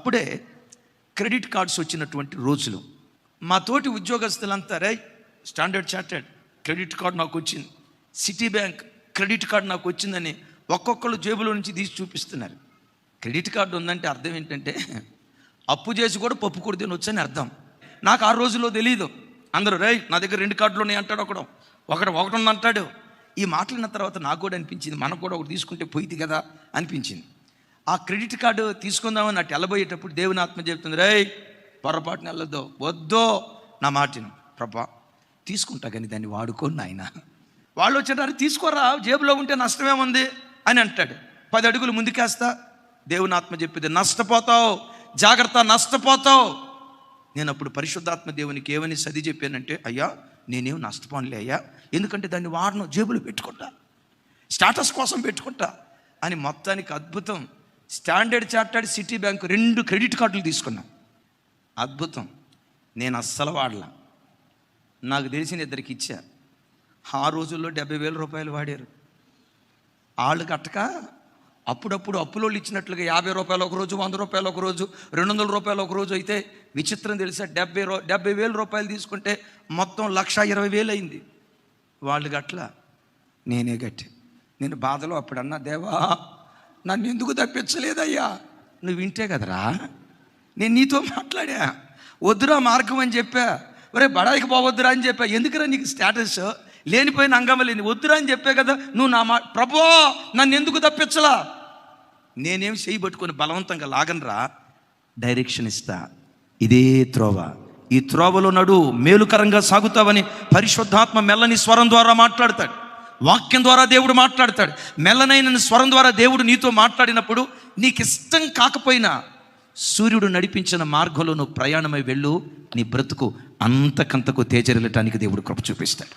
అప్పుడే credit cards వచ్చినటువంటి రోజులు. మా తోటి ఉద్యోగస్తులంతా స్టాండర్డ్ చార్టర్డ్ క్రెడిట్ కార్డు నాకు వచ్చింది, సిటీ బ్యాంక్ క్రెడిట్ కార్డు నాకు వచ్చిందని ఒక్కొక్కరు జేబులో నుంచి తీసి చూపిస్తున్నారు. క్రెడిట్ కార్డు ఉందంటే అర్థం ఏంటంటే అప్పు చేసి కూడా పప్పు కూడా తినొచ్చని అర్థం. నాకు ఆ రోజుల్లో తెలియదు. అందరూ నా దగ్గర 2 కార్డులు ఉన్నాయి అంటాడు, ఒకటి ఉంది అంటాడు. ఈ మాటలిన తర్వాత నాకు కూడా అనిపించింది, మనకు కూడా ఒకటి తీసుకుంటే పోయింది కదా అనిపించింది. ఆ క్రెడిట్ కార్డు తీసుకుందామని అటు వెళ్ళబోయేటప్పుడు దేవుని ఆత్మ చెప్తుంది, పొరపాటున వెళ్ళొద్దు, వద్దో నా మాటను ప్రభా తీసుకుంటా కానీ దాన్ని వాడుకోను నాయన. వాళ్ళు వచ్చేటారు, తీసుకోరా జేబులో ఉంటే నష్టమేముంది అని అంటాడు. 10 అడుగులు ముందుకేస్తా, దేవుని ఆత్మ చెప్పింది నష్టపోతావు, జాగ్రత్త నష్టపోతావు. నేను అప్పుడు పరిశుద్ధాత్మ దేవునికి ఏమని సది చెప్పానంటే, అయ్యా నేనేం నష్టపోనులే అయ్యా, ఎందుకంటే దాన్ని వాడను, జేబులో పెట్టుకుంటా, స్టాటస్ కోసం పెట్టుకుంటా అని. మొత్తానికి అద్భుతం. Standard chartered, city bank 2 credit కార్డులు తీసుకున్నా. అద్భుతం. నేను అస్సలు వాడలా. నాకు తెలిసిన 2కి ఇచ్చా. ఆ రోజుల్లో 70,000 రూపాయలు వాడారు. వాళ్ళు కట్టక అప్పుడప్పుడు అప్పులోళ్ళు ఇచ్చినట్లుగా 50 రూపాయలు ఒకరోజు, 100 రూపాయలు ఒకరోజు, 200 రూపాయలు ఒకరోజు. అయితే విచిత్రం తెలుసా, 70,000 రూపాయలు తీసుకుంటే మొత్తం 1,20,000 అయింది. వాళ్ళు గట్ల, నేనే గట్టి. నేను బాధలో అప్పుడన్నా, దేవా నన్ను ఎందుకు తప్పించలేదయ్యా, నువ్వు వింటే కదరా నేను నీతో మాట్లాడా, వద్దురా మార్గం అని చెప్పా, ఒరే బడాయికి పోవద్దురా అని చెప్పా. ఎందుకురా నీకు స్టేటస్ లేనిపోయిన అంగమలేని, వద్దురా అని చెప్పే కదా నువ్వు. నా ప్రభువా నన్ను ఎందుకు తప్పించలా? నేనేం చేయబట్టుకొని బలవంతంగా లాగనరా, డైరెక్షన్ ఇస్తా, ఇదే త్రోవ, ఈ త్రోవలో నడు, మేలుకరంగా సాగుతావని పరిశుద్ధాత్మ మెల్లని స్వరం ద్వారా మాట్లాడతాడు. వాక్యం ద్వారా దేవుడు మాట్లాడతాడు. మెల్లనైన స్వరం ద్వారా దేవుడు నీతో మాట్లాడినప్పుడు నీకు ఇష్టం కాకపోయినా సూర్యుడు నడిపించిన మార్గంలో నువ్వు ప్రయాణమై వెళ్ళు, నీ బ్రతుకు అంతకంతకు తేజరిల్లటానికి దేవుడు కృప చూపిస్తాడు.